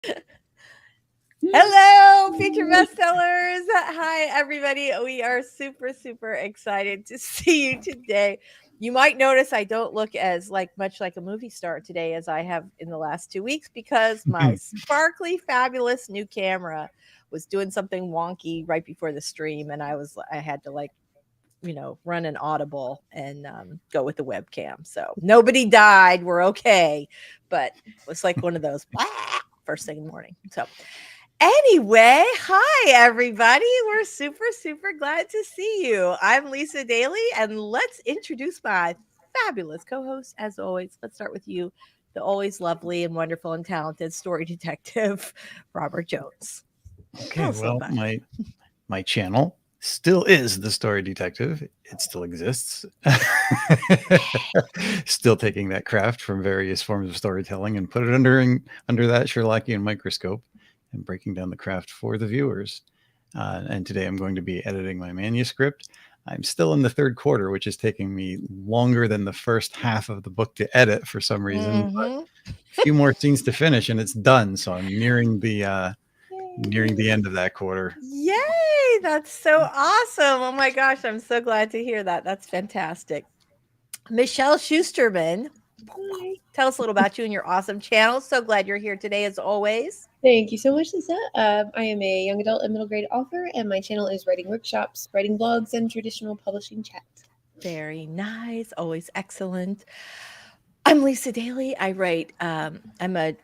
Hello, Future Bestsellers. Hi, everybody. We are super, super excited to see you today. You might notice I don't look as much like a movie star today as I have in the last 2 weeks because my sparkly, fabulous new camera was doing something wonky right before the stream, and I had to run an audible and go with the webcam. So nobody died. We're okay, but it was like one of those first thing in the morning. So anyway, hi everybody. We're super, super glad to see you. I'm Lisa Daly, and let's introduce my fabulous co-host as always. Let's start with you, the always lovely and wonderful and talented story detective, Robert Jones. Okay, well, my channel still is the Story Detective. It still exists. Still taking that craft from various forms of storytelling and put it under that Sherlockian microscope and breaking down the craft for the viewers. And today I'm going to be editing my manuscript. I'm still in the third quarter, which is taking me longer than the first half of the book to edit for some reason. But a few more scenes to finish, and it's done. So I'm nearing the end of that quarter. Yay! That's so awesome. Oh my gosh, I'm so glad to hear that. That's fantastic. Michelle Schusterman, tell us a little about you and your awesome channel. So glad you're here today as always. Thank you so much, Lisa. I am a young adult and middle grade author, and my channel is writing workshops, writing blogs, and traditional publishing chat. Very nice. Always excellent. I'm Lisa Daly. I write, I'm a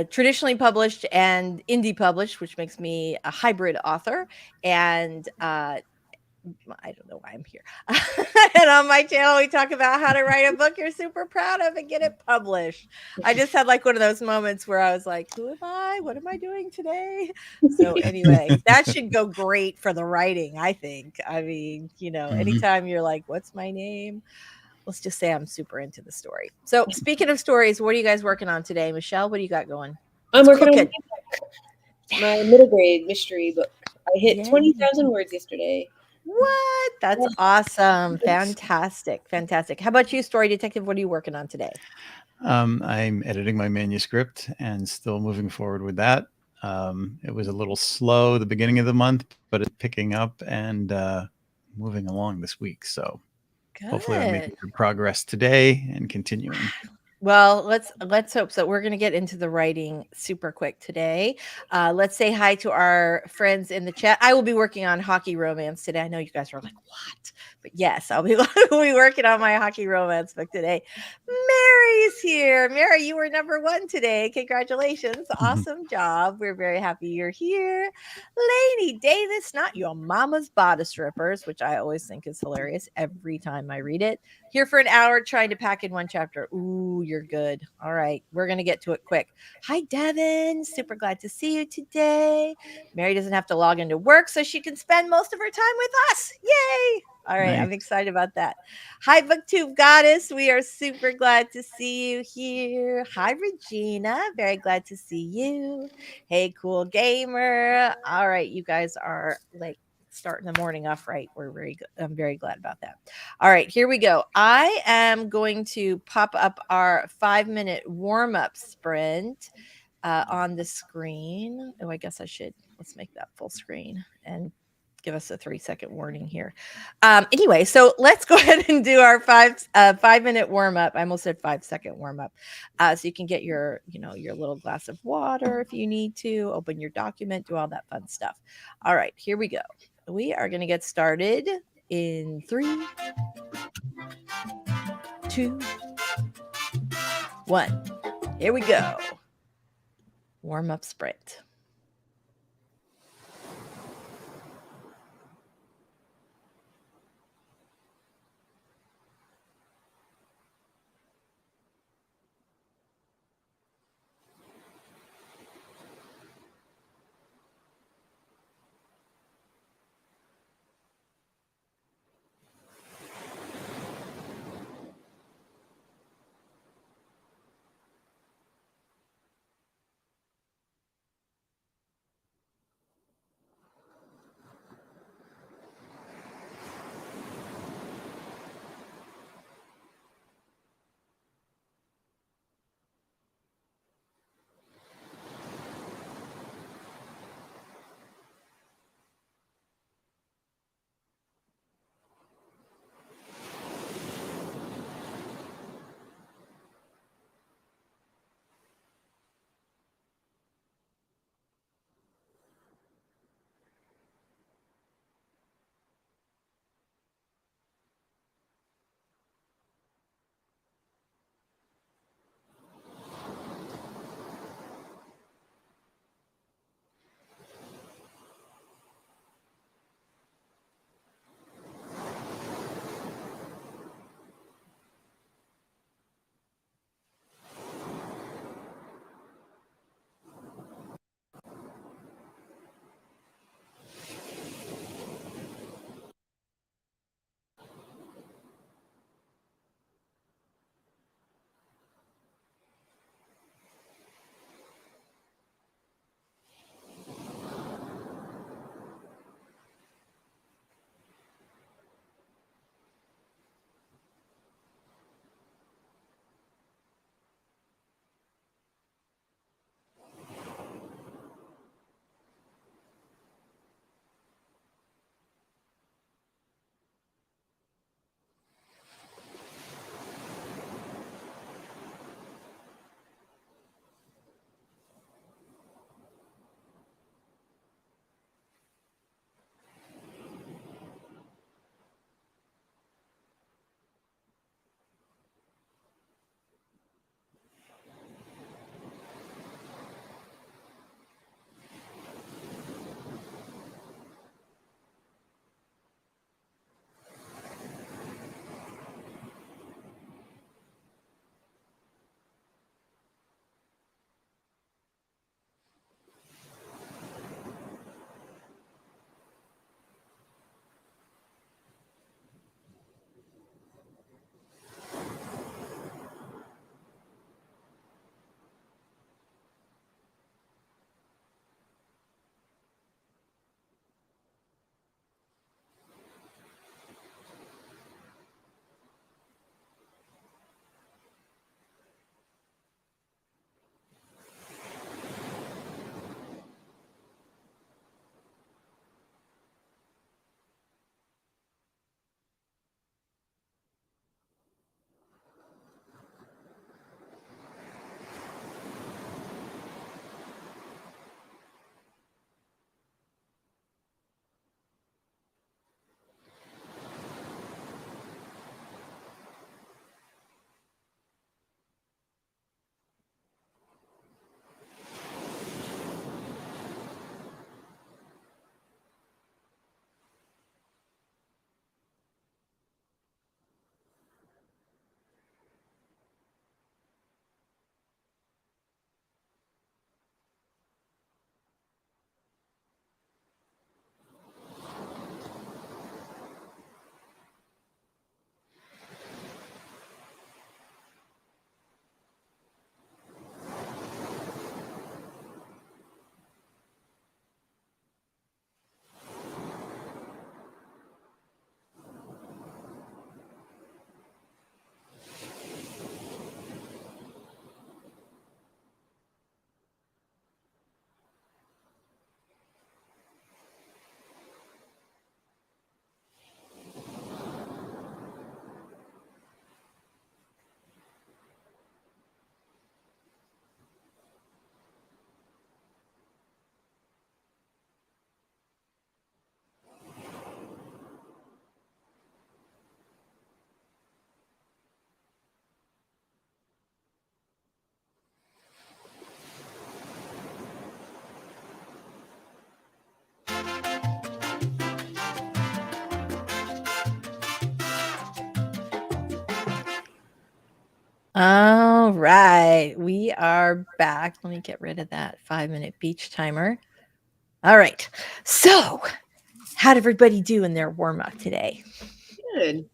traditionally published and indie published, which makes me a hybrid author. And I don't know why I'm here. And on my channel, we talk about how to write a book you're super proud of and get it published. I just had one of those moments where I was like, who am I? What am I doing today? So anyway, that should go great for the writing, I think. I mean, anytime you're like, what's my name? Let's just say I'm super into the story. So speaking of stories, what are you guys working on today? Michelle, what do you got going? I'm working on my middle grade mystery book. I hit 20,000 words yesterday. What? That's awesome. Fantastic. Fantastic. How about you, Story Detective? What are you working on today? I'm editing my manuscript and still moving forward with that. It was a little slow the beginning of the month, but it's picking up and moving along this week. So hopefully I'm making good progress today and continuing. Well, let's hope so. We're going to get into the writing super quick today. Let's say hi to our friends in the chat. I will be working on hockey romance today. I know you guys are like, what? But yes, I'll be working on my hockey romance book today. Mary's here. Mary, you were number 1 today. Congratulations. Awesome job. We're very happy you're here. Lady Davis, not your mama's bodice strippers, which I always think is hilarious every time I read it. Here for an hour trying to pack in one chapter. Ooh, you're good. All right. We're going to get to it quick. Hi, Devin. Super glad to see you today. Mary doesn't have to log into work, so she can spend most of her time with us. Yay. All right. Nice. I'm excited about that. Hi, BookTube Goddess. We are super glad to see you here. Hi, Regina. Very glad to see you. Hey, Cool Gamer. All right. You guys are starting the morning off right. We're very good. I'm very glad about that. All right, here we go. I am going to pop up our 5-minute warm-up sprint on the screen. Oh, I guess let's make that full screen and give us a 3-second warning here. Anyway, so let's go ahead and do our 5-minute warm-up. I almost said 5-second warm-up. So you can get your little glass of water if you need to, open your document, do all that fun stuff. All right, here we go. We are going to get started in 3, 2, 1. Here we go. Warm-up sprint. All right, we are back. Let me get rid of that 5-minute beach timer. All right, so how'd everybody do in their warm-up today? Good.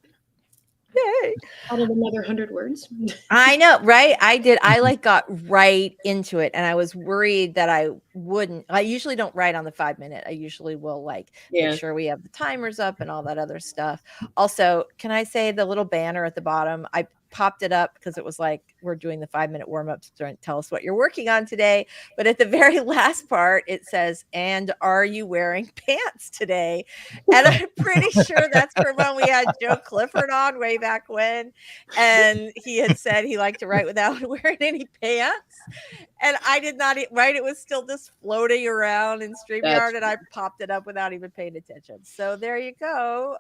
Yay. Out of another 100 words. I know, right? I did. I like got right into it, and I was worried that I wouldn't. I usually don't write on the 5-minute. I usually will like make sure we have the timers up and all that other stuff. Also, can I say the little banner at the bottom? I popped it up because it was like we're doing the 5-minute warm-ups. Tell us what you're working on today. But at the very last part, it says, "And are you wearing pants today?" And I'm pretty sure that's from when we had Joe Clifford on way back when. And he had said he liked to write without wearing any pants. And I did not write. It was still just floating around in StreamYard, and I popped it up without even paying attention. So there you go.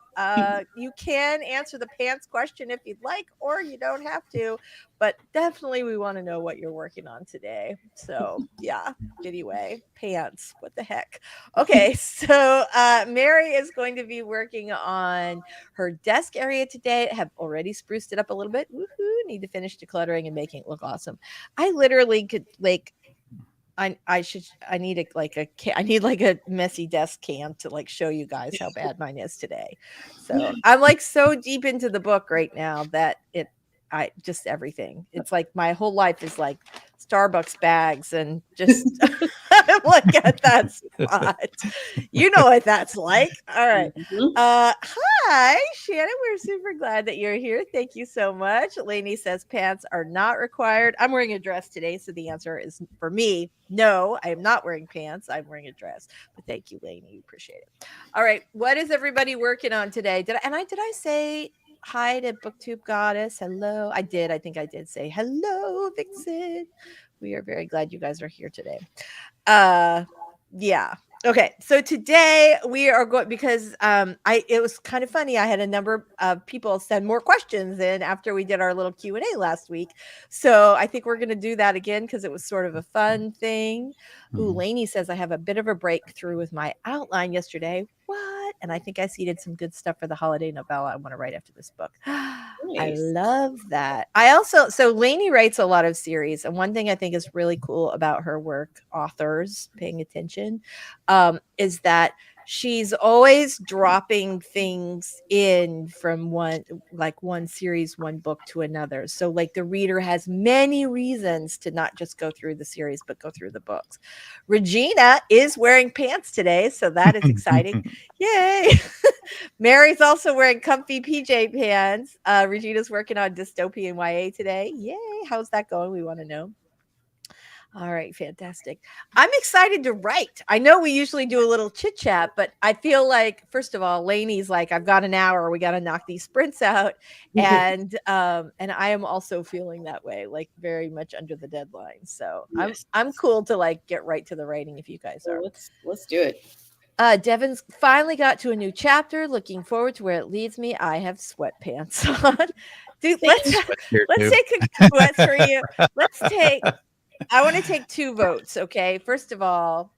You can answer the pants question if you'd like, or you don't have to. But definitely we want to know what you're working on today. So yeah, anyway, pants. What the heck? Okay, so Mary is going to be working on her desk area today. I have already spruced it up a little bit. Woohoo! Need to finish decluttering and making it look awesome. I literally could like I need a messy desk cam to like show you guys how bad mine is today. So I'm like so deep into the book right now that I just everything. It's like my whole life is like Starbucks bags and just I'm like at that spot. You know what that's like. All right. Hi, Shannon. We're super glad that you're here. Thank you so much. Lainey says pants are not required. I'm wearing a dress today, so the answer is for me, no, I am not wearing pants. I'm wearing a dress. But thank you, Lainey. Appreciate it. All right. What is everybody working on today? Did I say hi to BookTube Goddess? Hello. I did. I think I did say hello, Vixen. We are very glad you guys are here today. Yeah. Okay. So today we are going because it was kind of funny. I had a number of people send more questions in after we did our little Q&A last week. So I think we're going to do that again because it was sort of a fun thing. Ooh, Lainey says I have a bit of a breakthrough with my outline yesterday. What? And I think I seeded some good stuff for the holiday novella I want to write after this book. I love that. So Lainey writes a lot of series. And one thing I think is really cool about her work, authors paying attention, is that she's always dropping things in from one series, one book to another. So like the reader has many reasons to not just go through the series, but go through the books. Regina is wearing pants today, so that is exciting. Yay. Mary's also wearing comfy PJ pants. Regina's working on dystopian YA today. Yay. How's that going? We want to know. All right, fantastic. I'm excited to write. I know we usually do a little chit chat, but I feel like, first of all, Lainey's like, I've got an hour. We got to knock these sprints out. And I am also feeling that way, like very much under the deadline. So I'm cool to like get right to the writing if you guys are. Let's do it. Devon's finally got to a new chapter. Looking forward to where it leads me. I have sweatpants on. Dude, let's take a sweats for you. I want to take 2 votes, okay? First of all,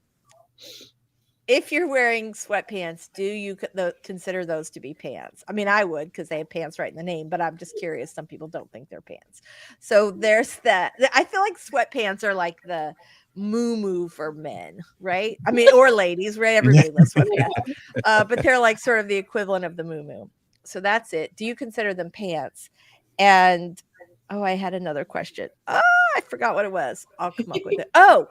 if you're wearing sweatpants, do you consider those to be pants? I mean, I would because they have pants right in the name, but I'm just curious. Some people don't think they're pants. So there's that. I feel like sweatpants are like the moo for men, right? I mean, or ladies, right? Everybody loves sweatpants. But they're like sort of the equivalent of the moo. So that's it. Do you consider them pants? And I had another question. Oh, I forgot what it was. I'll come up with it. Oh,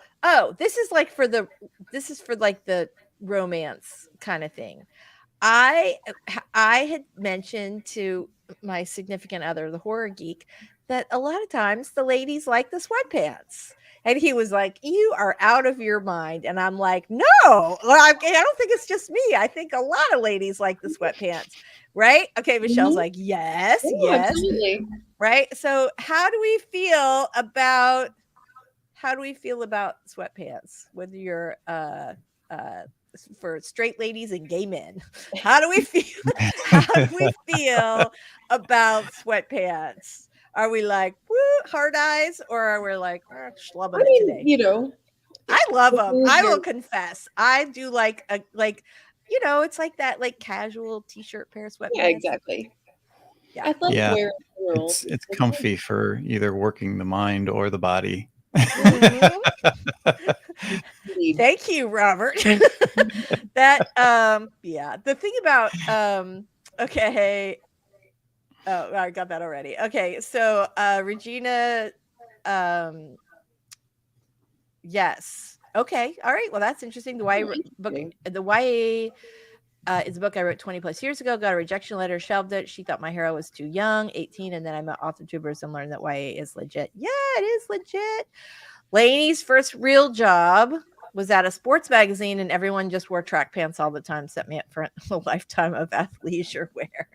this is for the romance kind of thing. I had mentioned to my significant other, the horror geek, that a lot of times the ladies like the sweatpants. And he was like, you are out of your mind. And I'm like, no, I don't think it's just me. I think a lot of ladies like the sweatpants. Right? Okay, Michelle's like, yes. Absolutely. Right? So how do we feel about sweatpants, whether you're for straight ladies and gay men? How do we feel about sweatpants? Are we like, woo, hard eyes, or are we like, schlubbing it today? You know, I love them. I will confess. I do like it's like that like casual t-shirt pair of sweatpants. Yeah, exactly. Yeah. I like Yeah. wearing It's comfy for either working the mind or the body. Mhm. Indeed. Thank you, Robert. That yeah. The thing about okay. Oh, I got that already. Okay, so Regina yes. Okay. All right. Well, that's interesting. The YA book, Interesting. the YA is a book I wrote 20 plus years ago. Got a rejection letter, shelved it. She thought my hero was too young, 18, and then I met authortubers and learned that YA is legit. Yeah, it is legit. Lainey's first real job was at a sports magazine, and everyone just wore track pants all the time. Set me up for a lifetime of athleisure wear.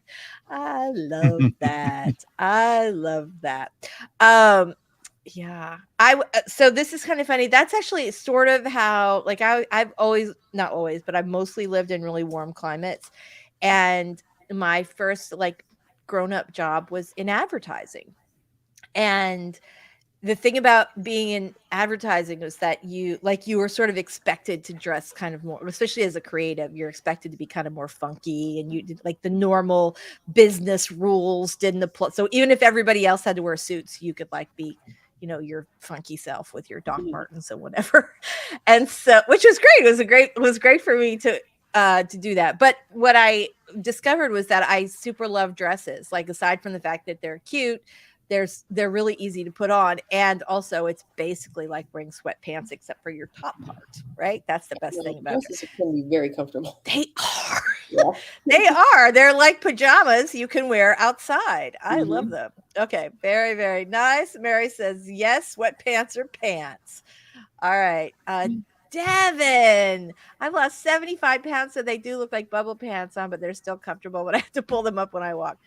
I love that. I love that. Yeah. So this is kind of funny. That's actually sort of how, like, I've always, not always, but I've mostly lived in really warm climates. And my first like grown up job was in advertising. And the thing about being in advertising was that you were sort of expected to dress kind of more, especially as a creative, you're expected to be kind of more funky, and you did like the normal business rules didn't apply. So even if everybody else had to wear suits, you could like be, you know, your funky self with your Doc Martens and whatever. And so, which was great. It was great for me to do that. But what I discovered was that I super love dresses. Like, aside from the fact that they're cute, they're really easy to put on, and also it's basically like wearing sweatpants except for your top part, right? That's the best thing about it. Dresses can be very comfortable. They are. Yeah. They are. They're like pajamas you can wear outside. I love them. Okay, very, very nice. Mary says, yes, sweatpants are pants. All right. Devin, I've lost 75 pounds, so they do look like bubble pants on, but they're still comfortable, but I have to pull them up when I walk.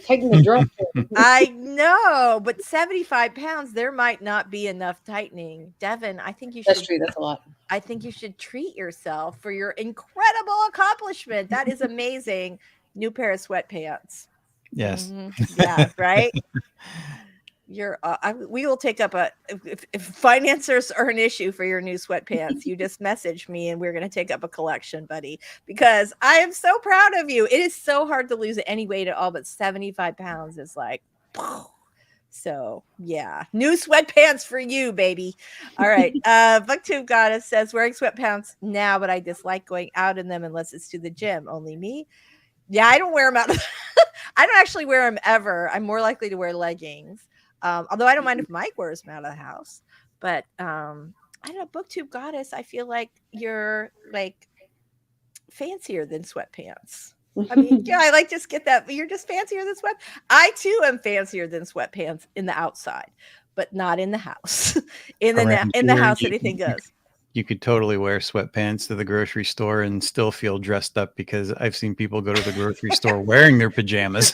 Tighten the drum. I know, but 75 pounds, there might not be enough tightening. Devin, I think you should. That's true. That's a lot. I think you should treat yourself for your incredible accomplishment. That is amazing. New pair of sweatpants. Yes. Yeah, right? We will take up if financiers are an issue for your new sweatpants, you just message me and we're going to take up a collection, buddy, because I am so proud of you. It is so hard to lose any weight at all, but 75 pounds is like, so yeah, new sweatpants for you, baby. All right. Booktube Goddess says, wearing sweatpants now, but I dislike going out in them unless it's to the gym. Only me. Yeah, I don't wear them out. I don't actually wear them ever. I'm more likely to wear leggings. Although I don't mind if Mike wears them out of the house. But I don't know, Booktube Goddess, I feel like you're like fancier than sweatpants. I mean, yeah, I like just get that. You're just fancier than sweat. I too am fancier than sweatpants in the outside, but not in the house. in the house, anything goes. You could totally wear sweatpants to the grocery store and still feel dressed up, because I've seen people go to the grocery store wearing their pajamas.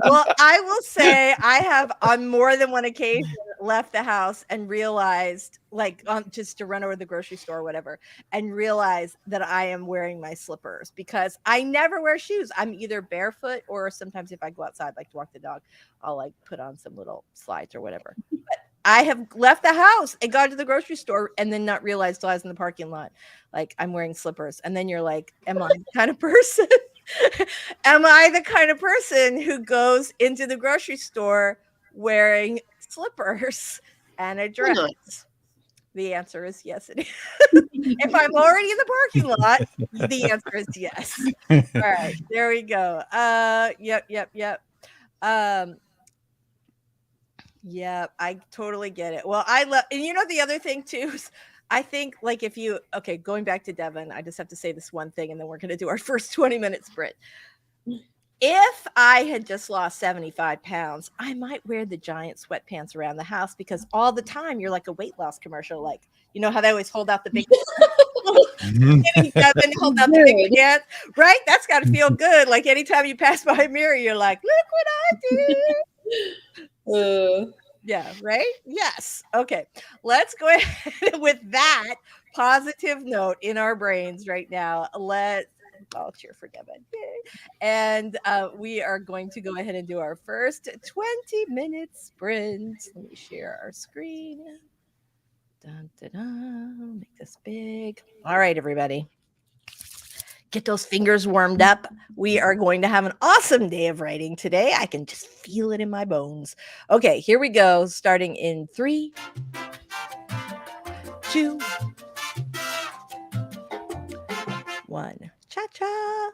Well, I will say I have on more than one occasion left the house and realized, like, just to run over the grocery store or whatever, and realize that I am wearing my slippers, because I never wear shoes. I'm either barefoot, or sometimes if I go outside, like to walk the dog, I'll like put on some little slides or whatever. But I have left the house and gone to the grocery store and then not realized till I was in the parking lot, like, I'm wearing slippers. And then you're like, am I the kind of person? Am I the kind of person who goes into the grocery store wearing slippers and a dress? The answer is yes, it is. If I'm already in the parking lot, the answer is yes. All right, there we go. Yep. Yeah, I totally get it. Well, I love, and you know, the other thing too is, I think, like, if you, okay, going back to Devin, I just have to say this one thing and then we're going to do our first 20-minute sprint. If I had just lost 75 pounds, I might wear the giant sweatpants around the house, because all the time you're like a weight loss commercial. Like, you know how they always hold out the big Devin, hold out the big pants, right? That's got to feel good. Like, anytime you pass by a mirror, you're like, look what I did. Yeah, right? Yes. Okay. Let's go ahead with that positive note in our brains right now. I'll cheer for Devin. Yay. And we are going to go ahead and do our first 20-minute sprint. Let me share our screen. Dun, dun, dun. Make this big. All right, everybody. Get those fingers warmed up. We are going to have an awesome day of writing today. I can just feel it in my bones. Okay, here we go. Starting in 3, 2, 1. Cha-cha.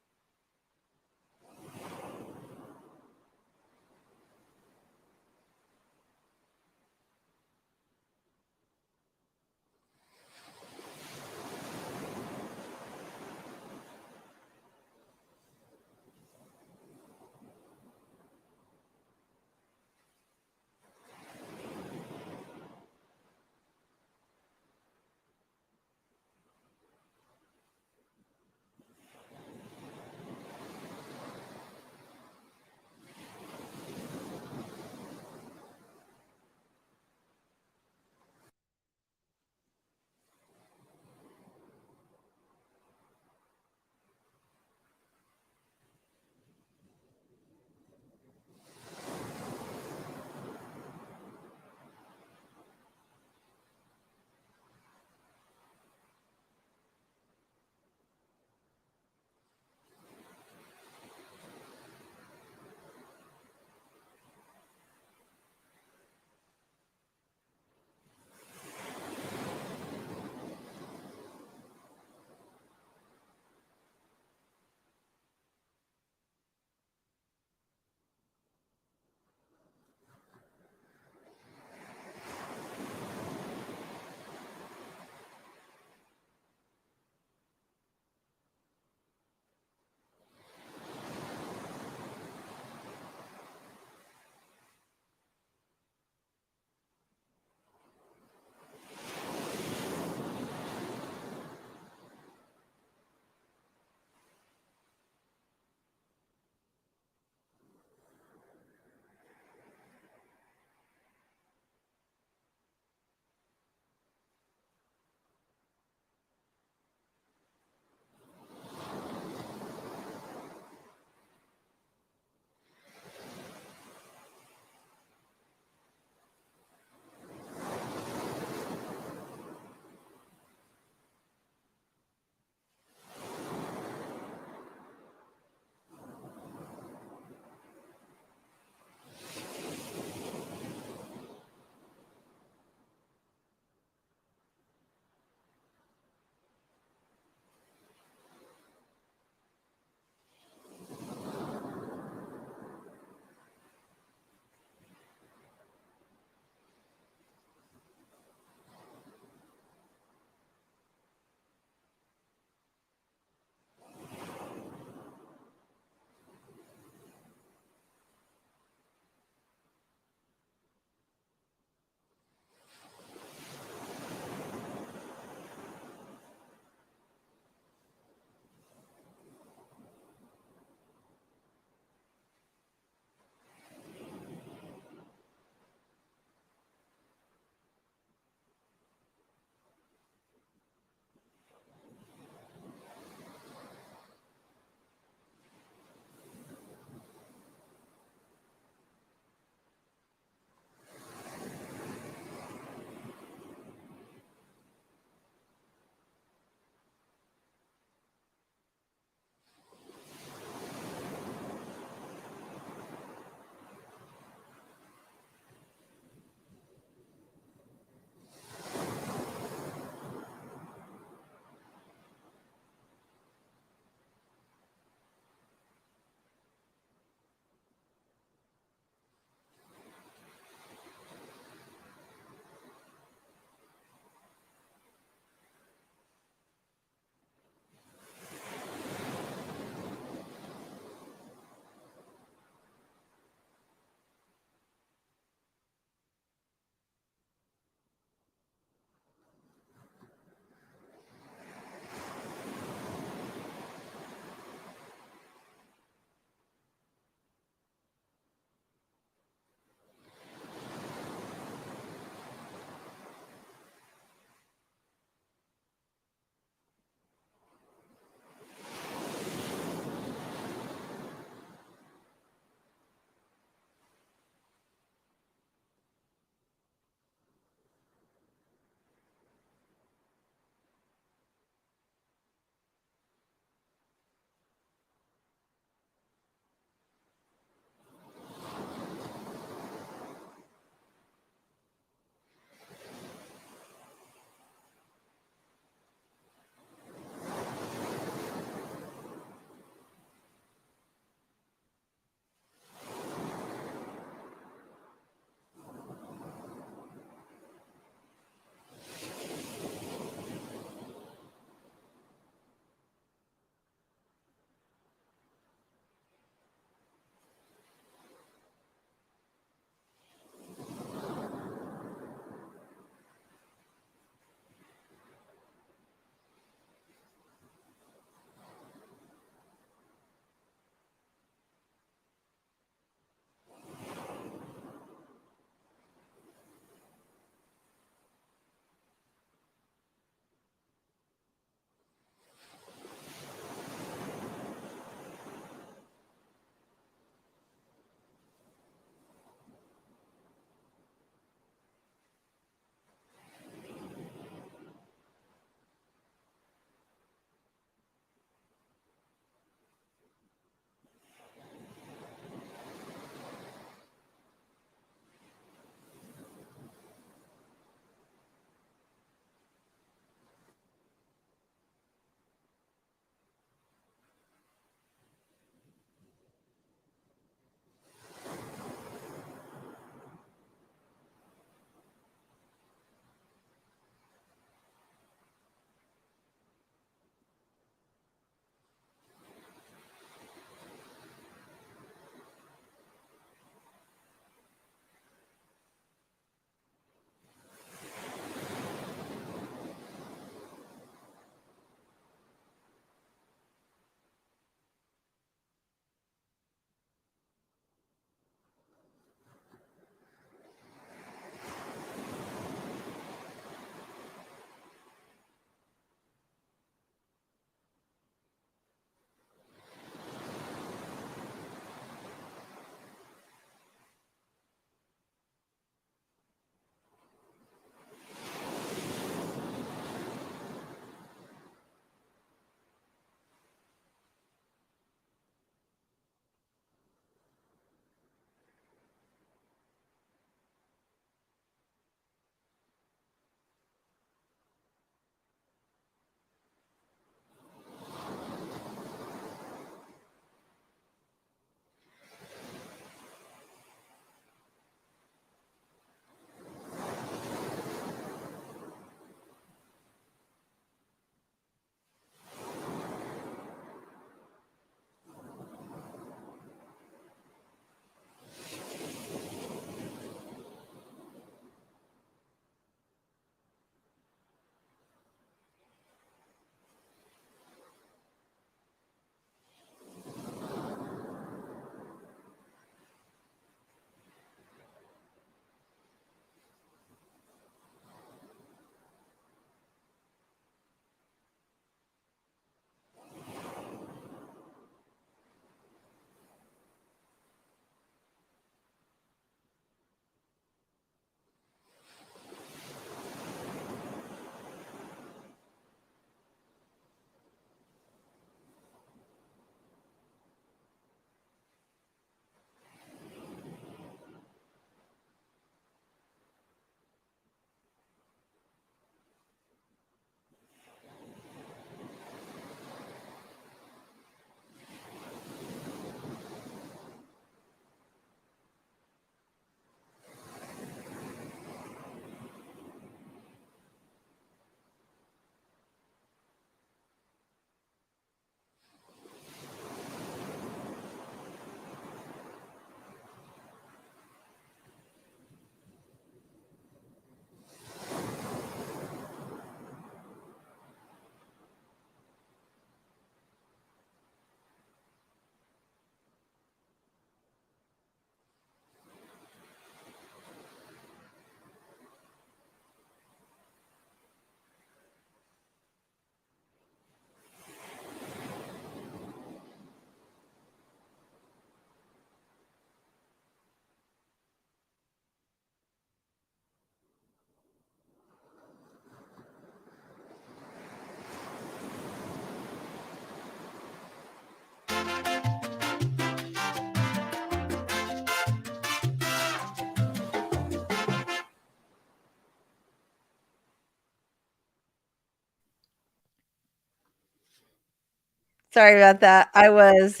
Sorry about that. I was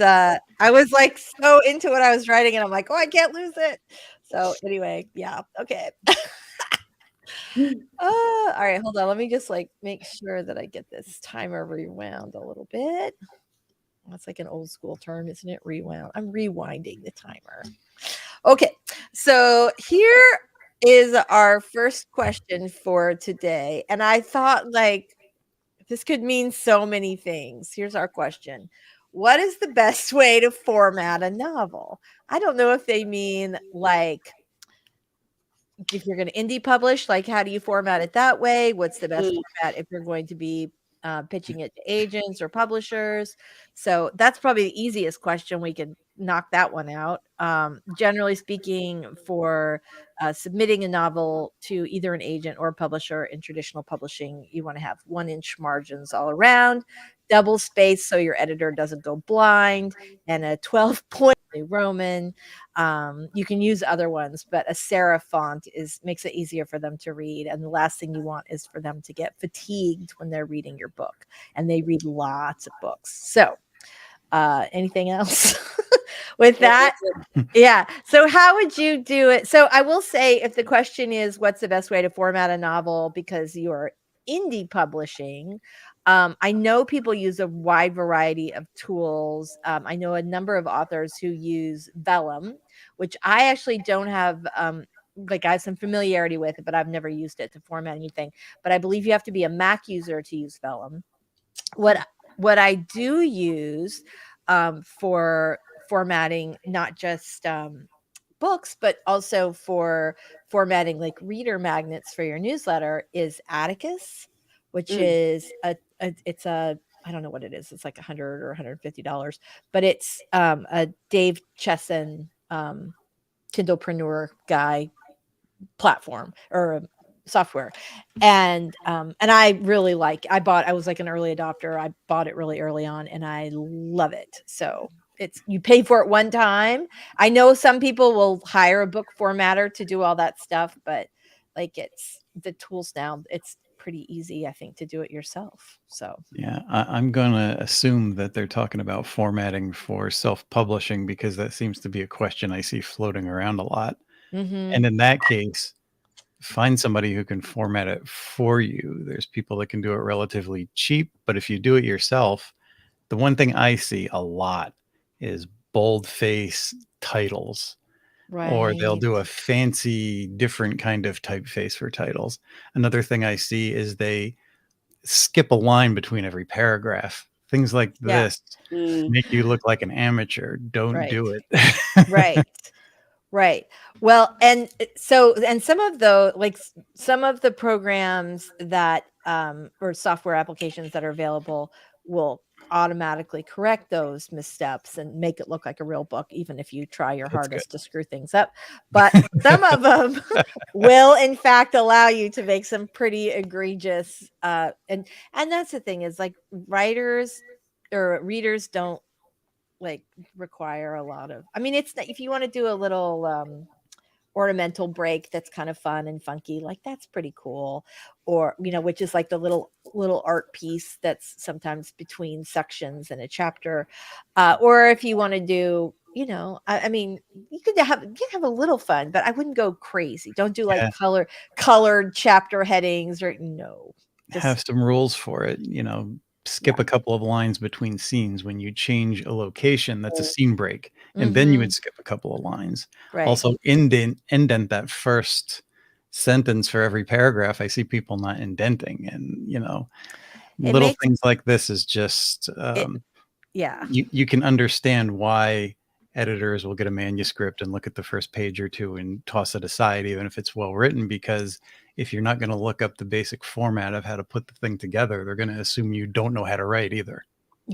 like so into what I was writing, and I'm like, oh, I can't lose it. So anyway, yeah, okay. All right, hold on. Let me just like make sure that I get this timer rewound a little bit. That's like an old school term, isn't it? Rewound. I'm rewinding the timer. Okay, so here is our first question for today, and I thought like this could mean so many things. Here's our question. What is the best way to format a novel? I don't know if they mean like if you're going to indie publish, like how do you format it that way? What's the best format if you're going to be pitching it to agents or publishers? So that's probably the easiest question. We can knock that one out. Generally speaking, for submitting a novel to either an agent or a publisher in traditional publishing, you want to have 1-inch margins all around, double space so your editor doesn't go blind, and a 12-point Roman. You can use other ones, but a serif font makes it easier for them to read. And the last thing you want is for them to get fatigued when they're reading your book, and they read lots of books. So anything else with that? Yeah. So how would you do it? So I will say, if the question is what's the best way to format a novel because you're indie publishing, I know people use a wide variety of tools. I know a number of authors who use Vellum, which I actually don't have like I have some familiarity with it, but I've never used it to format anything. But I believe you have to be a Mac user to use Vellum. What I do use for formatting, not just books, but also for formatting like reader magnets for your newsletter, is Atticus, which is it's a I don't know what it is. It's like $100 or $150, but it's a Dave Chesson Kindlepreneur guy platform or software, and I really like. I was like an early adopter. I bought it really early on, and I love it. So you pay for it one time. I know some people will hire a book formatter to do all that stuff, but like it's the tools now. It's pretty easy, I think, to do it yourself. So Yeah, I'm going to assume that they're talking about formatting for self-publishing, because that seems to be a question I see floating around a lot. And in that case, find somebody who can format it for you. There's people that can do it relatively cheap, but if you do it yourself, the one thing I see a lot is boldface titles, or they'll do a fancy different kind of typeface for titles. Another thing I see is they skip a line between every paragraph. Things like this make you look like an amateur. Don't do it. Right. Well, and so, and some of the programs that, or software applications that are available will automatically correct those missteps and make it look like a real book, even if you try your hardest to screw things up. But some of them will, in fact, allow you to make some pretty egregious, and that's the thing, is like writers or readers don't like require a lot of, I mean, it's if you want to do a little ornamental break that's kind of fun and funky, like that's pretty cool, or which is like the little art piece that's sometimes between sections in a chapter, or if you want to do, I mean, you can have a little fun, but I wouldn't go crazy. Don't do like colored chapter headings, or have some rules for it. Skip a couple of lines between scenes. When you change a location, that's a scene break, and then you would skip a couple of lines. Also, indent that first sentence for every paragraph. I see people not indenting, and little things like this is just you can understand why editors will get a manuscript and look at the first page or two and toss it aside, even if it's well written, because if you're not going to look up the basic format of how to put the thing together, they're going to assume you don't know how to write either.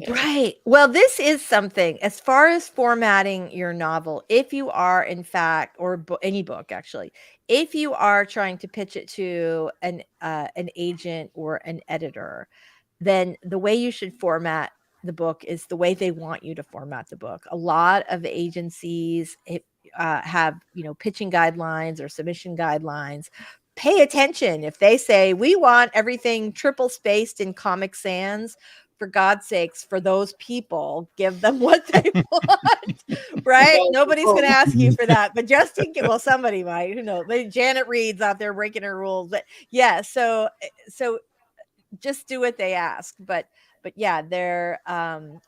Right. Well, this is something as far as formatting your novel. If you are, in fact, or any book actually, if you are trying to pitch it to an agent or an editor, then the way you should format the book is the way they want you to format the book. A lot of agencies have pitching guidelines or submission guidelines. Pay attention. If they say we want everything triple spaced in Comic Sans, for God's sakes, for those people, give them what they want, right? Nobody's going to ask you for that, but just in case, well, somebody might, who knows? Janet Reed's out there breaking her rules, but yeah, so just do what they ask. But yeah, they're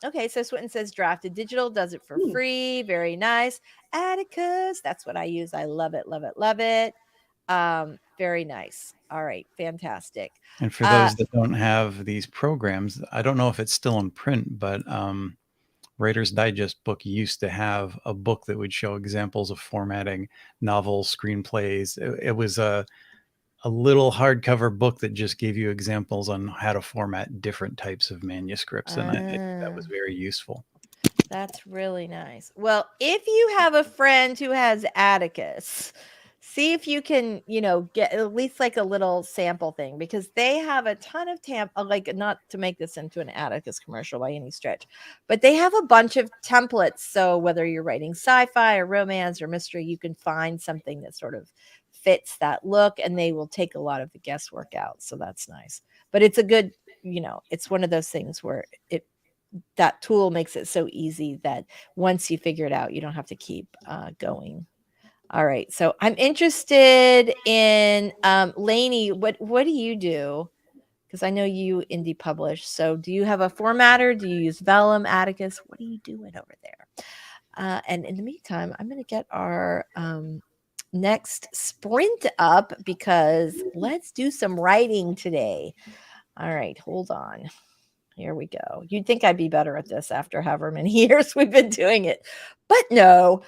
okay. So Swinton says drafted digital does it for free. Very nice. Atticus, that's what I use. I love it, love it, love it. Very nice. All right, fantastic. And for those that don't have these programs, I don't know if it's still in print, but Writer's Digest book used to have a book that would show examples of formatting novels, screenplays. It was a little hardcover book that just gave you examples on how to format different types of manuscripts. And I think that was very useful. That's really nice. Well, if you have a friend who has Atticus, see if you can, get at least like a little sample thing, because they have a ton of like, not to make this into an Atticus commercial by any stretch, but they have a bunch of templates. So whether you're writing sci-fi or romance or mystery, you can find something that sort of fits that look, and they will take a lot of the guesswork out. So that's nice. But it's a good, it's one of those things where that tool makes it so easy that once you figure it out, you don't have to keep going. All right. So I'm interested in Lainey. What do you do? Because I know you indie publish. So do you have a formatter? Do you use Vellum, Atticus? What are you doing over there? And in the meantime, I'm going to get our next sprint up, because let's do some writing today. All right. Hold on. Here we go. You'd think I'd be better at this after however many years we've been doing it, but no.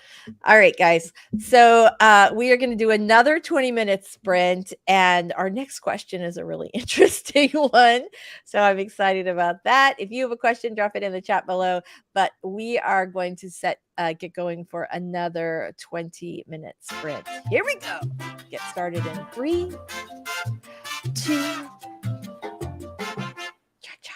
All right, guys. So we are going to do another 20-minute sprint, and our next question is a really interesting one. So I'm excited about that. If you have a question, drop it in the chat below, but we are going to get going for another 20-minute sprint. Here we go. Get started in 3, 2, cha-cha.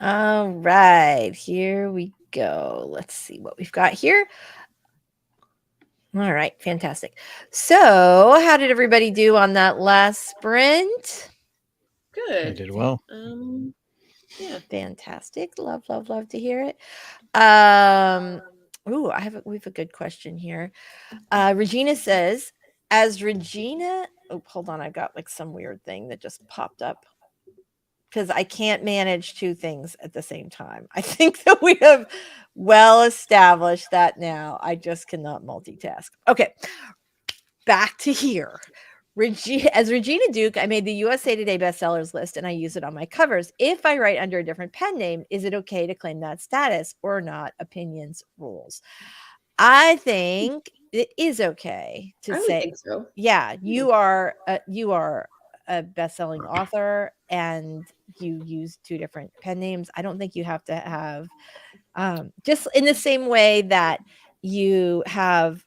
All right, here we go. Let's see what we've got here. All right, fantastic. So, how did everybody do on that last sprint? Good. I did well. Yeah. Fantastic. Love, love, love to hear it. Ooh, we have a good question here. Regina says, as Regina, oh, hold on, I've got like some weird thing that just popped up because I can't manage two things at the same time. I think that we have well established that now. I just cannot multitask. Okay, back to here. As Regina Duke, I made the USA Today bestsellers list and I use it on my covers. If I write under a different pen name, is it okay to claim that status or not? Opinions, rules. I think it is okay to I would say, think so. yeah, you are a best-selling author and you use two different pen names. I don't think you have to have just in the same way that you have,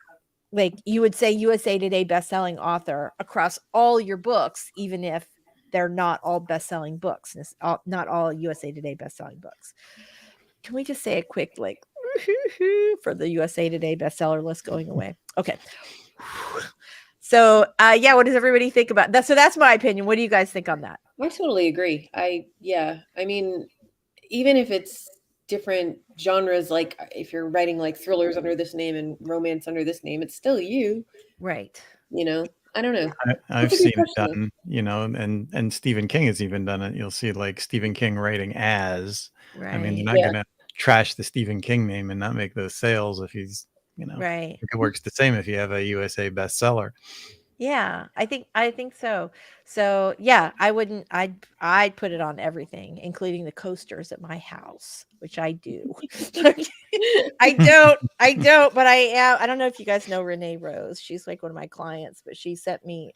like, you would say USA Today best-selling author across all your books, even if they're not all best-selling books, not all USA Today best-selling books. Can we just say a quick, like, for the USA Today bestseller list going away? Okay. So, yeah, what does everybody think about that? So that's my opinion. What do you guys think on that? I totally agree. I mean, even if it's different genres, like if you're writing like thrillers under this name and romance under this name, it's still you. Right. You know, I don't know. I've That's a good seen it question, though. done, you know, and Stephen King has even done it. You'll see like Stephen King writing as. I mean, they're Right. not Yeah. gonna trash the Stephen King name and not make those sales if he's, you know, Right. it works the same if you have a USA bestseller. Yeah, I think so. So, yeah, I'd put it on everything, including the coasters at my house, which I do. I don't, but I am. I don't know if you guys know Renee Rose. She's like one of my clients, but she sent me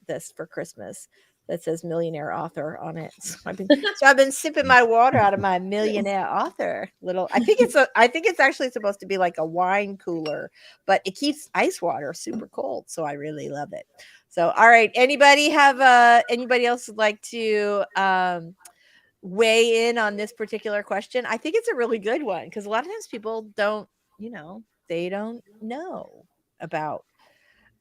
this for Christmas that says millionaire author on it. So I've been sipping my water out of my millionaire author little. I think it's actually supposed to be like a wine cooler, but it keeps ice water super cold, so I really love it. So, all right, anybody else would like to weigh in on this particular question? I think it's a really good one because a lot of times people don't, they don't know about,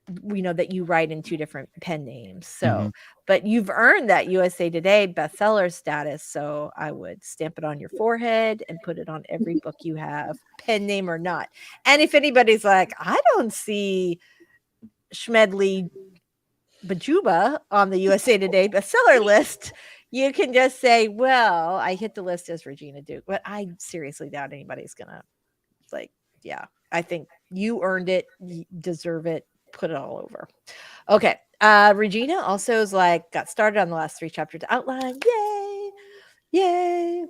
that you write in two different pen names. So, but you've earned that USA Today bestseller status. So I would stamp it on your forehead and put it on every book you have, pen name or not. And if anybody's like, I don't see Schmedley Bajuba on the USA Today bestseller list, you can just say, well, I hit the list as Regina Duke, but I seriously doubt anybody's gonna, like, yeah, I think you earned it, you deserve it, put it all over. Okay. Regina also is like, got started on the last 3 chapters outline. Yay.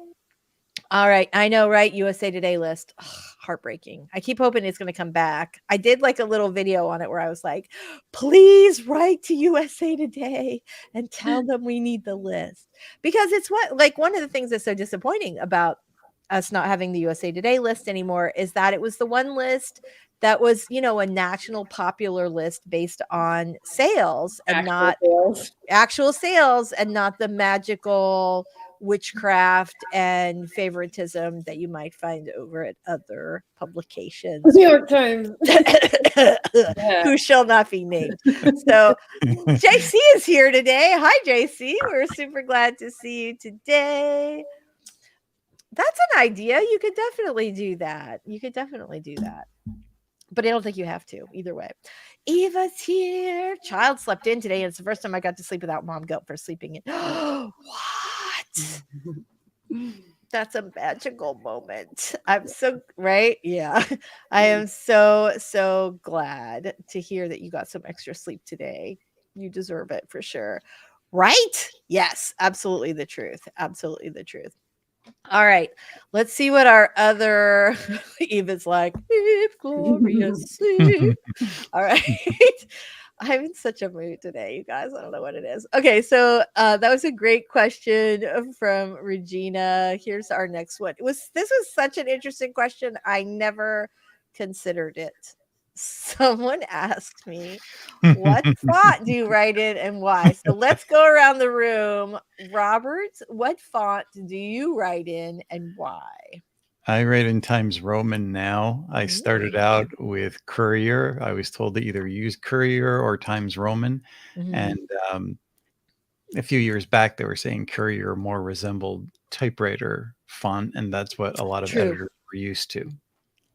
All right. I know, right? USA Today list. Ugh, heartbreaking. I keep hoping it's going to come back. I did like a little video on it where I was like, please write to USA Today and tell them we need the list. Because it's one of the things that's so disappointing about us not having the USA Today list anymore is that it was the one list that was, a national popular list based on sales and not actual sales and not the magical witchcraft and favoritism that you might find over at other publications. New York Times. Who shall not be named. So JC is here today. Hi, JC. We're super glad to see you today. That's an idea. You could definitely do that. But I don't think you have to either way. Eva's here. Child slept in today. And it's the first time I got to sleep without mom guilt for sleeping in. What? That's a magical moment. I'm so right. Yeah. I am so glad to hear that you got some extra sleep today. You deserve it for sure. Right? Yes, absolutely the truth. Absolutely the truth. All right, let's see what our other Eva's like. Sleep, glorious sleep. All right. I'm in such a mood today, you guys. I don't know what it is. Okay, so that was a great question from Regina. Here's our next one. This was such an interesting question. I never considered it someone asked me, what font do you write in and why? So let's go around the room. Robert, what font do you write in and why? I write in Times Roman now. I started out with Courier. I was told to either use Courier or Times Roman. And a few years back, they were saying Courier more resembled typewriter font, and that's what a lot of editors were used to.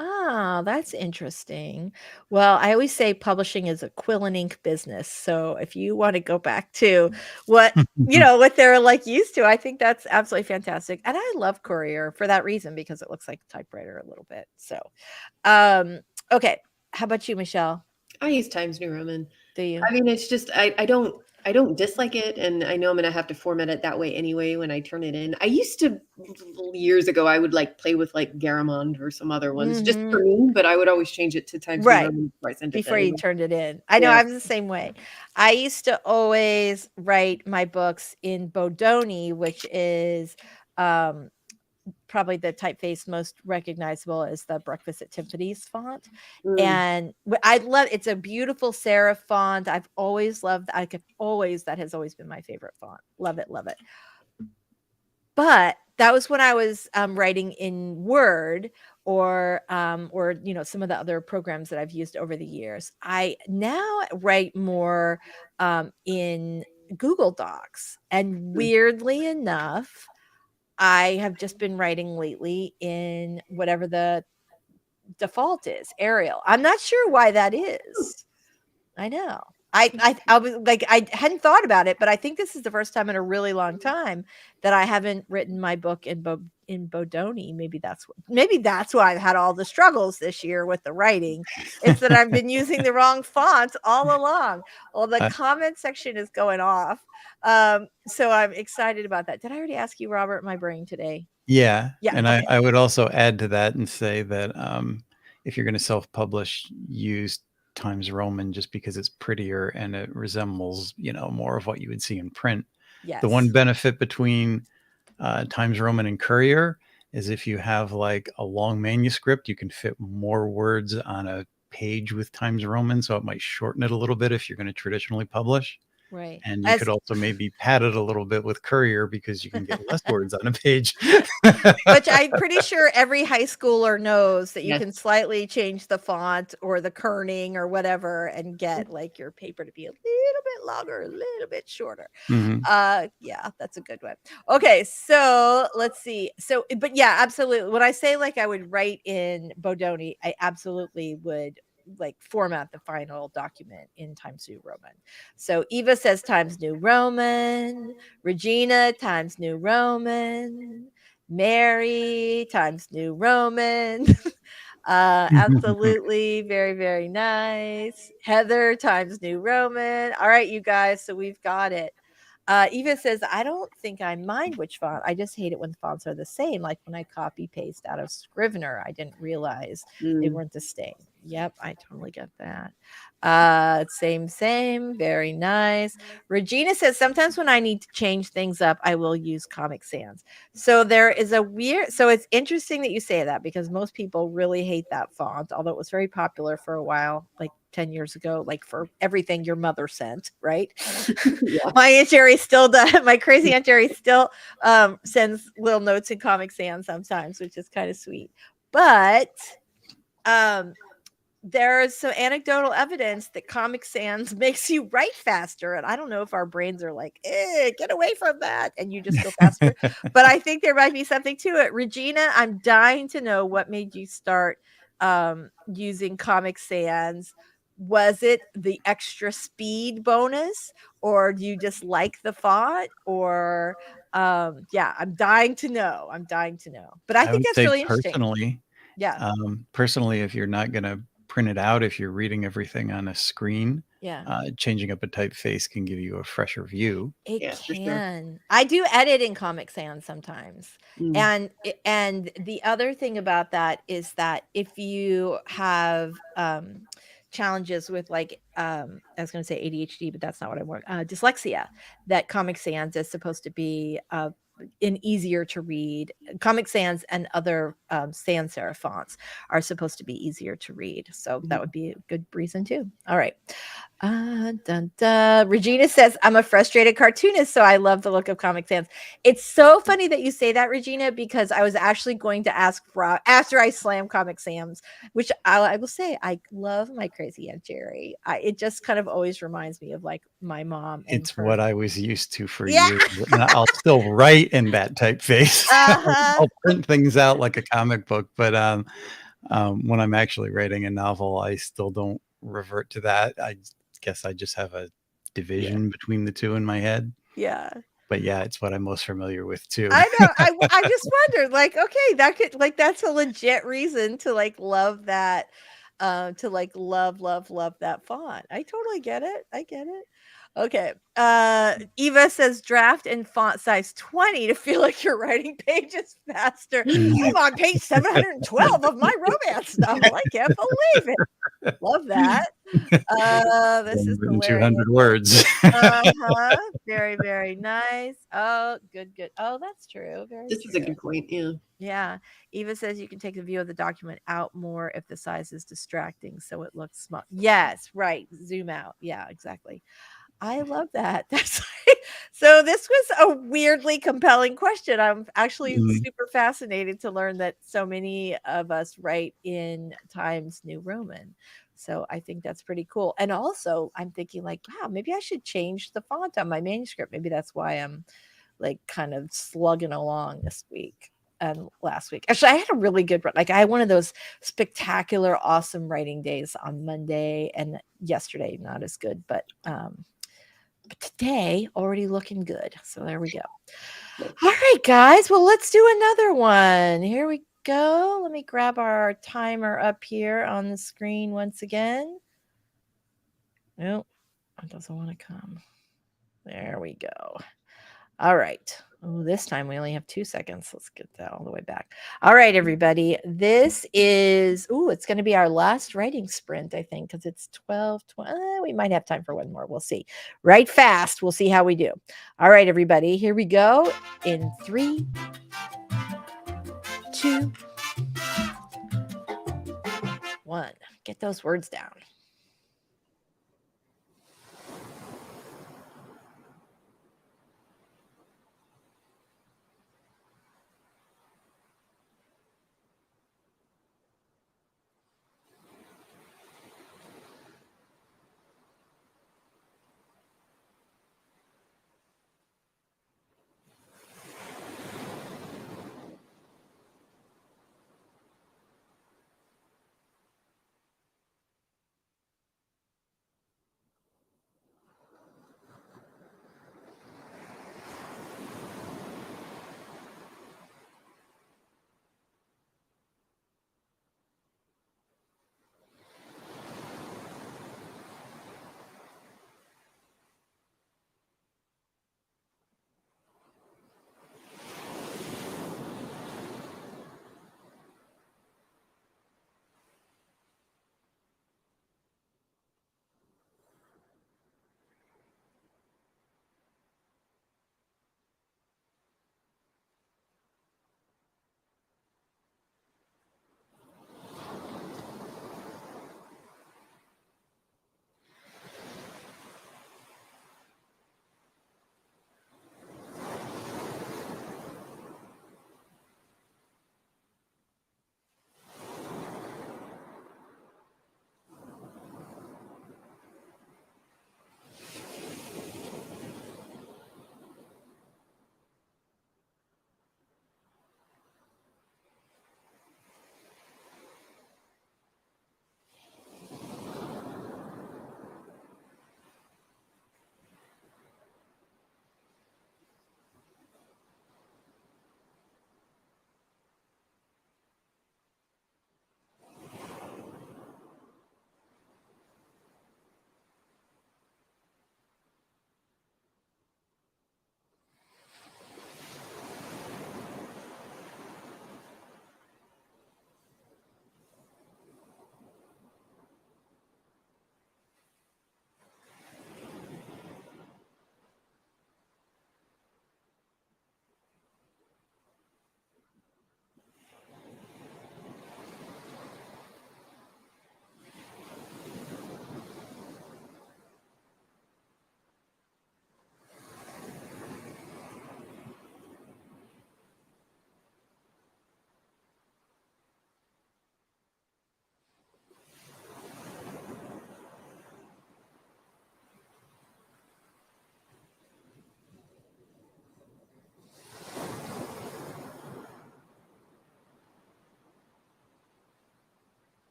Ah, that's interesting. Well, I always say publishing is a quill and ink business. So if you want to go back to what, what they're like used to, I think that's absolutely fantastic. And I love Courier for that reason, because it looks like a typewriter a little bit. So, okay. How about you, Michelle? I use Times New Roman. Do you? I mean, it's just I don't dislike it, and I know I'm gonna have to format it that way anyway when I turn it in. I used to years ago I would like play with like Garamond or some other ones just for me, but I would always change it to Times New Roman before I sent it. Before you turned it in. I know, I was the same way. I used to always write my books in Bodoni, which is probably the typeface most recognizable is the Breakfast at Tiffany's font. And I love, it's a beautiful serif font. I've always loved, that has always been my favorite font. Love it, love it. But that was when I was writing in Word or some of the other programs that I've used over the years. I now write more in Google Docs, and weirdly enough, I have just been writing lately in whatever the default is, Arial. I'm not sure why that is. I know. I was like, I hadn't thought about it, but I think this is the first time in a really long time that I haven't written my book in Bodoni. Maybe that's why I've had all the struggles this year with the writing. It's that I've been using the wrong font all along. Well, the comment section is going off. So I'm excited about that. Did I already ask you, Robert, my brain today? Yeah. And okay. I would also add to that and say that if you're going to self-publish, use Times Roman just because it's prettier and it resembles, more of what you would see in print. Yes. The one benefit between Times Roman and Courier is if you have like a long manuscript, you can fit more words on a page with Times Roman, so it might shorten it a little bit if you're going to traditionally publish. Right. And you could also maybe pad it a little bit with Courier because you can get less words on a page. Which I'm pretty sure every high schooler knows that you can slightly change the font or the kerning or whatever and get like your paper to be a little bit longer, a little bit shorter. Yeah, that's a good one. Okay, so let's see. So, but yeah, absolutely. When I say like I would write in Bodoni, I absolutely would like format the final document in Times New Roman. So Eva says Times New Roman, Regina Times New Roman, Mary Times New Roman. Absolutely. Very, very nice. Heather Times New Roman. All right, you guys. So we've got it. Eva says, I don't think I mind which font. I just hate it when fonts are the same. Like when I copy paste out of Scrivener, I didn't realize they weren't the same. Yep, I totally get that. Same. Very nice. Regina says, sometimes when I need to change things up, I will use Comic Sans. So there is so it's interesting that you say that because most people really hate that font, although it was very popular for a while, like 10 years ago, like for everything your mother sent, right? My Aunt Jerry still does. My crazy Aunt Jerry still sends little notes in Comic Sans sometimes, which is kind of sweet. But there's some anecdotal evidence that Comic Sans makes you write faster. And I don't know if our brains are like, get away from that. And you just go faster. But I think there might be something to it. Regina, I'm dying to know what made you start using Comic Sans. Was it the extra speed bonus, or do you just like the font? Or I'm dying to know. But I think that's really interesting. Personally, if you're not going to print it out, if you're reading everything on a screen, changing up a typeface can give you a fresher view. It can. Sure. I do edit in Comic Sans sometimes. And the other thing about that is that if you have challenges with like I was going to say ADHD, but that's not what I want. Dyslexia, that Comic Sans is supposed to be and easier to read. Comic Sans and other sans serif fonts are supposed to be easier to read. So that would be a good reason too. All right. Regina says, I'm a frustrated cartoonist, so I love the look of Comic Sans. It's so funny that you say that, Regina, because I was actually going to ask Rob after I slam Comic Sans, which I will say I love my crazy Aunt Jerry. It just kind of always reminds me of like my mom. And It's what I was used to for Yeah. years. And I'll still write in that typeface. I'll print things out like a comic book, but when I'm actually writing a novel, I still don't revert to that. I guess I just have a division between the two in my head. Yeah. But yeah, it's what I'm most familiar with too. I know. I just wondered, like, okay, that could like that's a legit reason to like love that, to like love that font. I totally get it. I get it. Okay. Eva says draft in font size 20 to feel like you're writing pages faster. I'm on page 712 of my romance novel. I can't believe it. Love that. This is hilarious. 200 words. Very, very nice. Oh, good. Oh, that's true. Very This is a good point. Yeah. Yeah. Eva says you can take the view of the document out more if the size is distracting, so it looks small. Yes, right. Zoom out. Yeah, exactly. I love that. That's so this was a weirdly compelling question. I'm actually super fascinated to learn that so many of us write in Times New Roman. So I think that's pretty cool. And also I'm thinking like, wow, maybe I should change the font on my manuscript. Maybe that's why I'm like kind of slugging along this week and last week. Actually, I had a really good like I had one of those spectacular, awesome writing days on Monday, and yesterday not as good, but today already looking good. So there we go. All right, guys. Well, let's do another one. Here we go. Let me grab our timer up here on the screen once again. Nope, it doesn't want to come. There we go. All right. Oh, this time we only have 2 seconds. Let's get that all the way back. All right, everybody. This is, it's going to be our last writing sprint, I think, because it's 12, 20. We might have time for one more. We'll see. Write fast. We'll see how we do. All right, everybody. Here we go. In 3, 2, 1. Get those words down.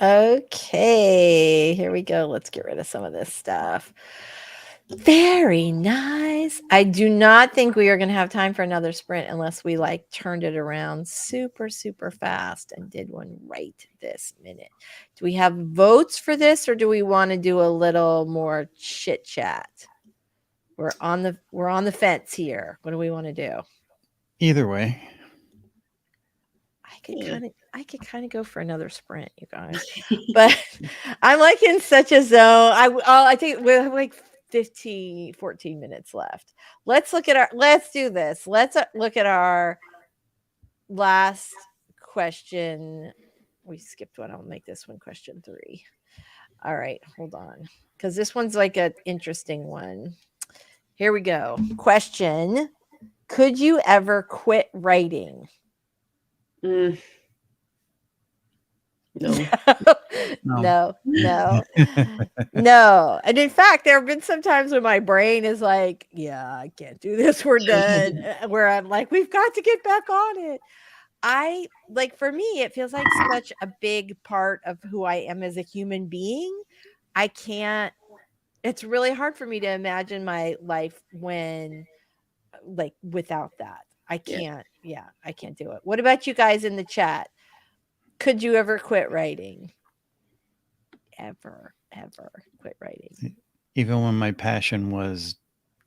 Okay, here we go. Let's get rid of some of this stuff. Very nice. I do not think we are going to have time for another sprint unless we like turned it around super, super fast and did one right this minute. Do we have votes for this, or do we want to do a little more chit chat? We're on the fence here. What do we want to do? Either way. I could kind of go for another sprint, you guys. But I'm like in such a zone. I think we have like 14 minutes left. Let's do this. Let's look at our last question. We skipped one. I'll make this one question 3. All right, hold on. Because this one's like an interesting one. Here we go. Question: could you ever quit writing? No. No. No. And in fact, there have been some times when my brain is like, yeah, I can't do this. We're done. Where I'm like, we've got to get back on it. For me, it feels like such a big part of who I am as a human being. It's really hard for me to imagine my life without that. I can't do it. What about you guys in the chat? Could you ever quit writing? Ever quit writing? Even when my passion was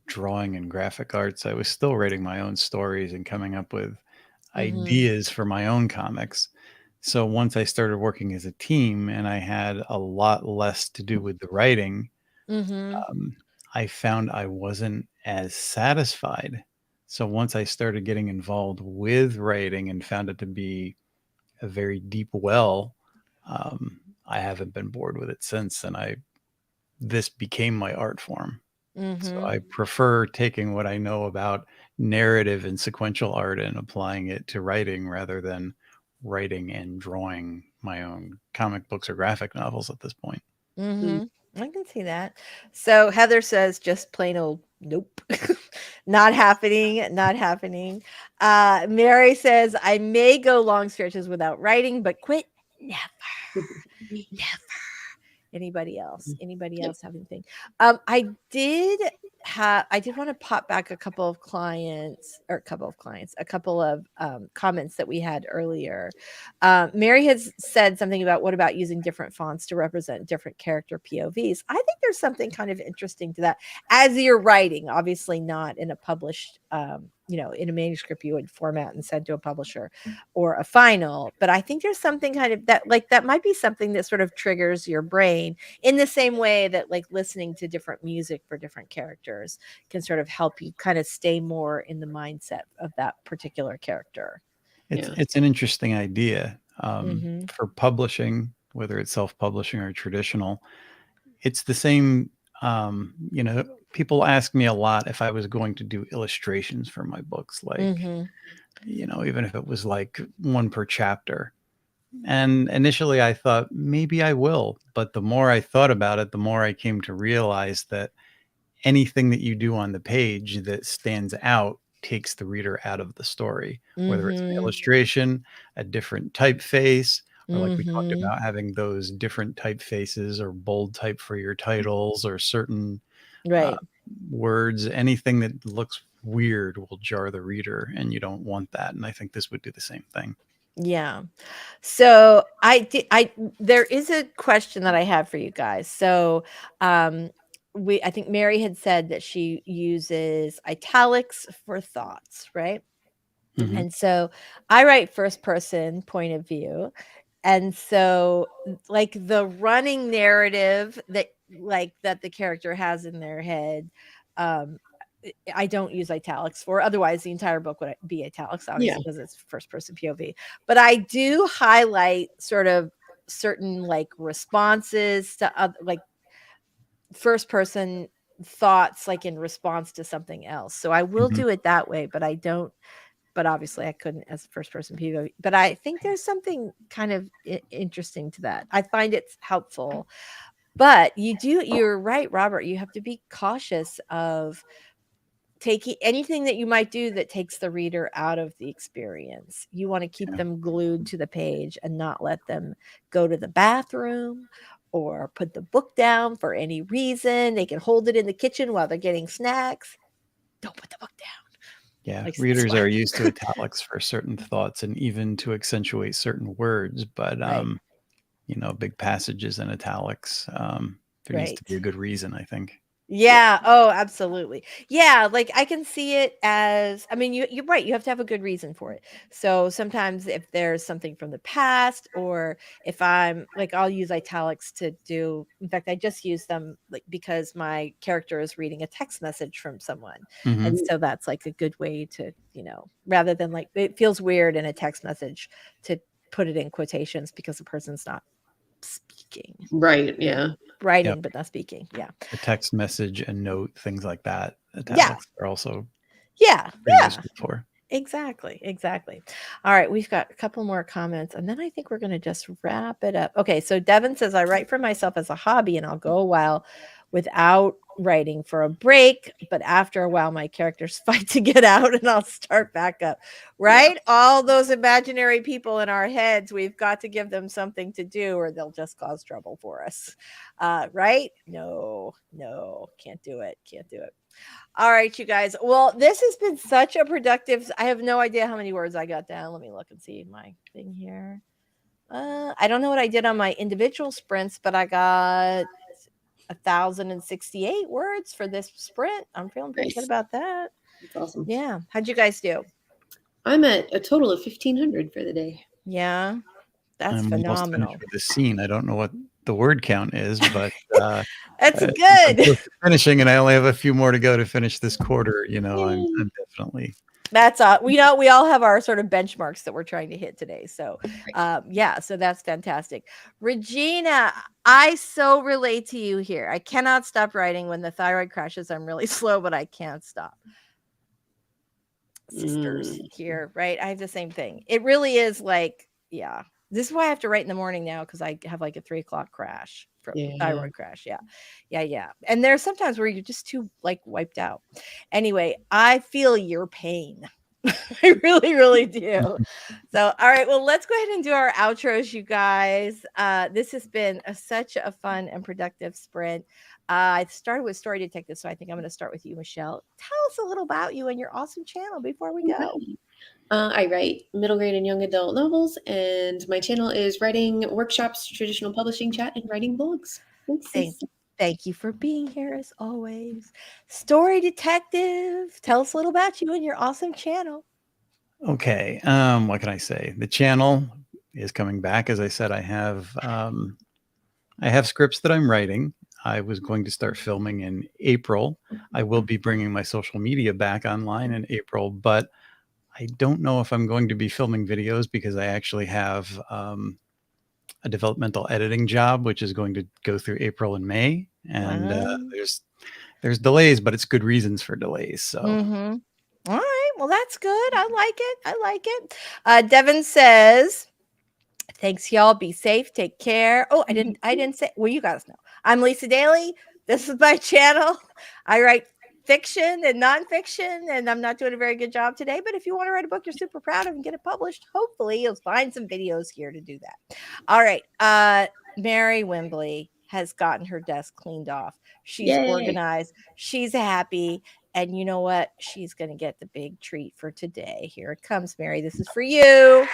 drawing and graphic arts, I was still writing my own stories and coming up with ideas for my own comics. So once I started working as a team and I had a lot less to do with the writing, I found I wasn't as satisfied. So once I started getting involved with writing and found it to be a very deep well, I haven't been bored with it since. And this became my art form. So I prefer taking what I know about narrative and sequential art and applying it to writing rather than writing and drawing my own comic books or graphic novels at this point. I can see that. So Heather says just plain old nope. Not happening. Mary says I may go long stretches without writing, but quit never. Anybody else have anything? I did want to pop back a couple of comments that we had earlier. Mary has said something about what about using different fonts to represent different character POVs. I think there's something kind of interesting to that as you're writing, obviously not in a published in a manuscript you would format and send to a publisher or a final. But I think there's something kind of that might be something that sort of triggers your brain in the same way that like listening to different music for different characters can sort of help you kind of stay more in the mindset of that particular character. It's an interesting idea for publishing, whether it's self-publishing or traditional. It's the same. People ask me a lot if I was going to do illustrations for my books, like, even if it was like one per chapter. And initially I thought maybe I will, but the more I thought about it, the more I came to realize that anything that you do on the page that stands out takes the reader out of the story, whether it's an illustration, a different typeface, or like we talked about having those different typefaces or bold type for your titles or certain words. Anything that looks weird will jar the reader, and you don't want that. And I think this would do the same thing. Yeah. So there is a question that I have for you guys. So I think Mary had said that she uses italics for thoughts, right? And so I write first person point of view. And so like the running narrative that the character has in their head, I don't use italics for, otherwise the entire book would be italics, obviously, because it's first person POV. But I do highlight sort of certain like responses to like first person thoughts, like in response to something else. So I will do it that way, but obviously I couldn't as a first person POV. But I think there's something kind of interesting to that. I find it's helpful. But you're right, Robert. You have to be cautious of taking anything that you might do that takes the reader out of the experience. You want to keep them glued to the page and not let them go to the bathroom or put the book down for any reason. They can hold it in the kitchen while they're getting snacks. Don't put the book down. Yeah, Like, readers swat. are used to italics for certain thoughts and even to accentuate certain words, but Right. you know, big passages in italics. There needs to be a good reason, I think. Yeah. Oh, absolutely. Yeah. Like I can see it as, I mean, you're right. You have to have a good reason for it. So sometimes if there's something from the past, or if I'm like, I'll use italics to do, in fact, I just use them like because my character is reading a text message from someone. Mhm. And so that's like a good way to, you know, rather than like, it feels weird in a text message to put it in quotations because the person's not speaking. Right. Yeah. Writing, but not speaking. Yeah. A text message, a note, things like that. Italics Yeah. are also pretty useful for. Exactly. All right, we've got a couple more comments, and then I think we're going to just wrap it up. Okay, so Devin says, I write for myself as a hobby, and I'll go a while without writing for a break, but after a while, my characters fight to get out, and I'll start back up. Right? Yeah. All those imaginary people in our heads, we've got to give them something to do, or they'll just cause trouble for us. Right? No, can't do it. All right, you guys. Well, this has been such a productive. I have no idea how many words I got down. Let me look and see my thing here. I don't know what I did on my individual sprints, but I got 1,068 words for this sprint. I'm feeling pretty good about that. That's awesome. Yeah. How'd you guys do? I'm at a total of 1,500 for the day. Yeah. That's I'm phenomenal. with the scene. I don't know what the word count is, but that's good. Finishing, and I only have a few more to go to finish this quarter. You know, I'm definitely. That's we all have our sort of benchmarks that we're trying to hit today. So, yeah, so that's fantastic. Regina, I so relate to you here. I cannot stop writing when the thyroid crashes. I'm really slow, but I can't stop. Sisters here, right? I have the same thing. It really is like, yeah. This is why I have to write in the morning now, because I have like a 3 o'clock crash, thyroid crash. Yeah. And there's sometimes where you're just too like wiped out. Anyway, I feel your pain. I really do. So, all right, well, let's go ahead and do our outros, you guys. This has been such a fun and productive sprint. I started with Story Detective, so I think I'm going to start with you, Michelle. Tell us a little about you and your awesome channel before we go. I write middle grade and young adult novels, and my channel is writing workshops, traditional publishing chat, and writing blogs. Thank you for being here as always. Story Detective, tell us a little about you and your awesome channel. Okay, what can I say? The channel is coming back. As I said, I have scripts that I'm writing. I was going to start filming in April. I will be bringing my social media back online in April, but I don't know if I'm going to be filming videos because I actually have a developmental editing job, which is going to go through April and May. And there's delays, but it's good reasons for delays. So. All right. Well, that's good. I like it. Devin says, thanks, y'all. Be safe. Take care. Oh, I didn't say, well, you guys know. I'm Lisa Daly. This is my channel. I write fiction and nonfiction, and I'm not doing a very good job today, but if you want to write a book you're super proud of and get it published, hopefully you'll find some videos here to do that. All right. Mary Wembley has gotten her desk cleaned off. She's organized. She's happy. And you know what? She's going to get the big treat for today. Here it comes, Mary. This is for you.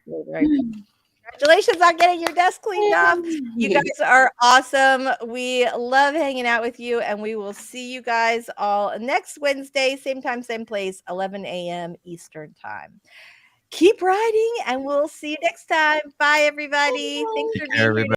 Congratulations on getting your desk cleaned off. You guys are awesome. We love hanging out with you, and we will see you guys all next Wednesday, same time, same place, 11 a.m. Eastern time. Keep writing, and we'll see you next time. Bye, everybody. Thanks for being here.